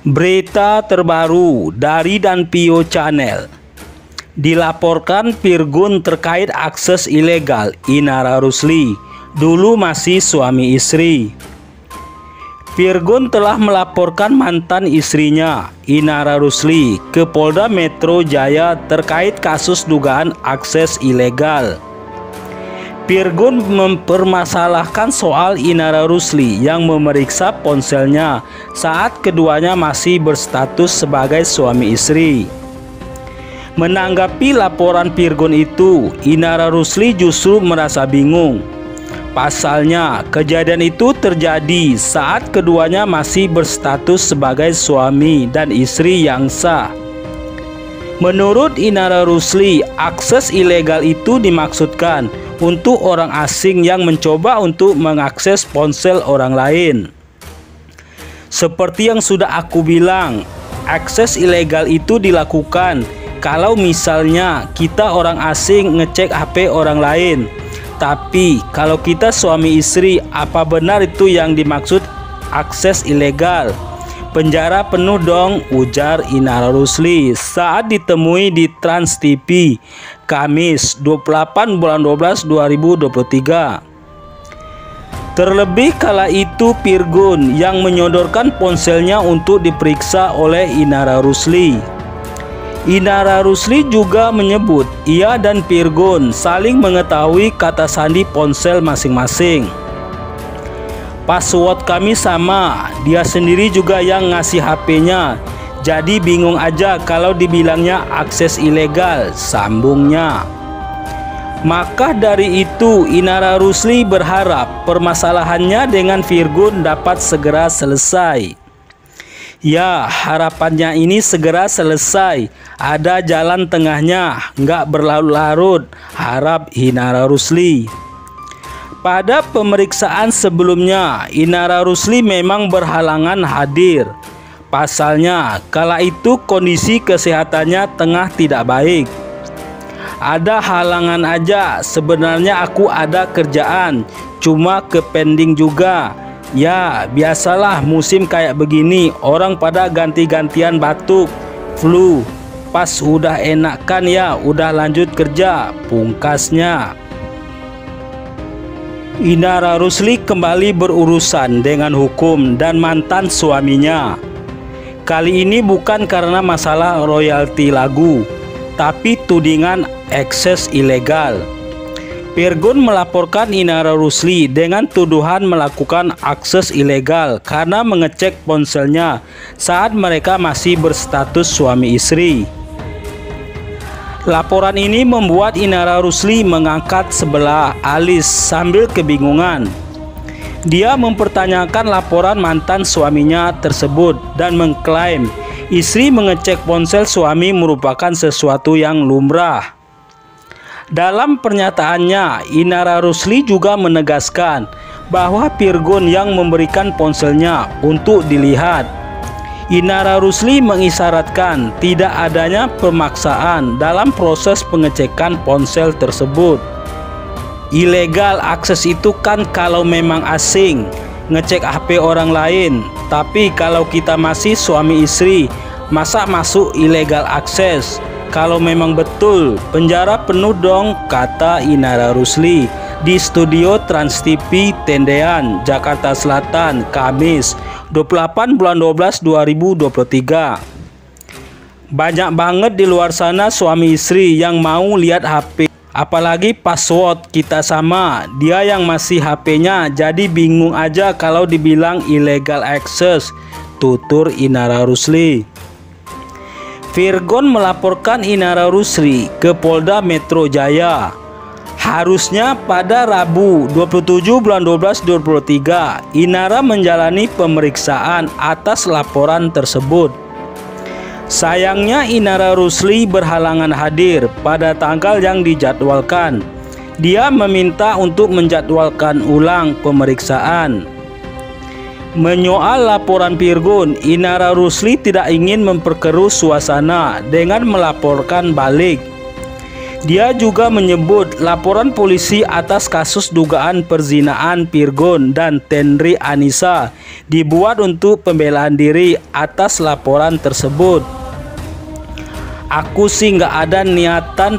Berita terbaru dari Danpio Channel. Dilaporkan Virgun terkait akses ilegal Inara Rusli, dulu masih suami istri. Virgun telah melaporkan mantan istrinya Inara Rusli ke Polda Metro Jaya terkait kasus dugaan akses ilegal. Virgun mempermasalahkan soal Inara Rusli yang memeriksa ponselnya saat keduanya masih berstatus sebagai suami istri. Menanggapi laporan Virgun itu, Inara Rusli justru merasa bingung. Pasalnya, kejadian itu terjadi saat keduanya masih berstatus sebagai suami dan istri yang sah. Menurut Inara Rusli, akses ilegal itu dimaksudkan untuk orang asing yang mencoba untuk mengakses ponsel orang lain. Seperti yang sudah aku bilang, akses ilegal itu dilakukan kalau misalnya kita orang asing ngecek HP orang lain. Tapi kalau kita suami istri, apa benar itu yang dimaksud akses ilegal? Penjara penuh dong, ujar Inara Rusli saat ditemui di Trans TV Kamis 28 bulan 12 2023. Terlebih kala itu Virgun yang menyodorkan ponselnya untuk diperiksa oleh Inara Rusli. Inara Rusli juga menyebut ia dan Virgun saling mengetahui kata sandi ponsel masing-masing. Password kami sama, dia sendiri juga yang ngasih HP-nya. Jadi bingung aja kalau dibilangnya akses ilegal, sambungnya. Maka dari itu Inara Rusli berharap permasalahannya dengan Virgun dapat segera selesai. Ya, harapannya ini segera selesai. Ada jalan tengahnya, nggak berlarut-larut, harap Inara Rusli. Pada pemeriksaan sebelumnya, Inara Rusli memang berhalangan hadir. Pasalnya, kala itu kondisi kesehatannya tengah tidak baik. Ada halangan aja, sebenarnya aku ada kerjaan, cuma kepending juga. Ya, biasalah musim kayak begini, orang pada ganti-gantian batuk, flu. Pas udah enakan ya, udah lanjut kerja, pungkasnya. Inara Rusli kembali berurusan dengan hukum dan mantan suaminya. Kali ini bukan karena masalah royalti lagu, tapi tudingan akses ilegal. Virgun melaporkan Inara Rusli dengan tuduhan melakukan akses ilegal karena mengecek ponselnya saat mereka masih berstatus suami istri. Laporan ini membuat Inara Rusli mengangkat sebelah alis sambil kebingungan. Dia mempertanyakan laporan mantan suaminya tersebut dan mengklaim istri mengecek ponsel suami merupakan sesuatu yang lumrah. Dalam pernyataannya, Inara Rusli juga menegaskan bahwa Virgun yang memberikan ponselnya untuk dilihat. Inara Rusli mengisyaratkan tidak adanya pemaksaan dalam proses pengecekan ponsel tersebut. Ilegal akses itu kan kalau memang asing, ngecek HP orang lain. Tapi kalau kita masih suami istri, masa masuk ilegal akses? Kalau memang betul, penjara penuh dong, kata Inara Rusli di studio Trans TV Tendean, Jakarta Selatan, Kamis 28 bulan 12 2023. Banyak banget di luar sana suami istri yang mau lihat HP, apalagi password kita sama, dia yang masih HP-nya, jadi bingung aja kalau dibilang illegal access, tutur Inara Rusli. Virgun melaporkan Inara Rusli ke Polda Metro Jaya. Harusnya pada Rabu 27 bulan 12 2023, Inara menjalani pemeriksaan atas laporan tersebut. Sayangnya Inara Rusli berhalangan hadir pada tanggal yang dijadwalkan. Dia meminta untuk menjadwalkan ulang pemeriksaan. Menyoal laporan Virgun, Inara Rusli tidak ingin memperkeruh suasana dengan melaporkan balik. Dia juga menyebut laporan polisi atas kasus dugaan perzinaan Virgon dan Tenri Anissa dibuat untuk pembelaan diri atas laporan tersebut. Aku sih nggak ada niatan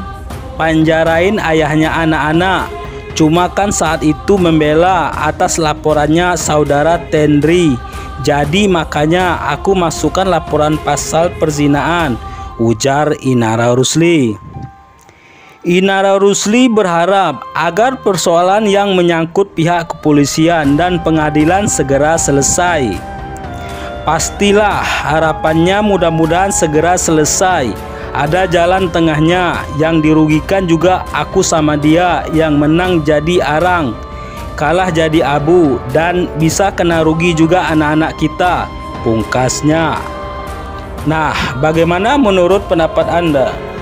panjarain ayahnya anak-anak, cuma kan saat itu membela atas laporannya saudara Tenri. Jadi makanya aku masukkan laporan pasal perzinaan, ujar Inara Rusli. Inara Rusli berharap agar persoalan yang menyangkut pihak kepolisian dan pengadilan segera selesai. Pastilah harapannya mudah-mudahan segera selesai. Ada jalan tengahnya, yang dirugikan juga aku sama dia, yang menang jadi arang, kalah jadi abu, dan bisa kena rugi juga anak-anak kita, pungkasnya. Nah, bagaimana menurut pendapat Anda?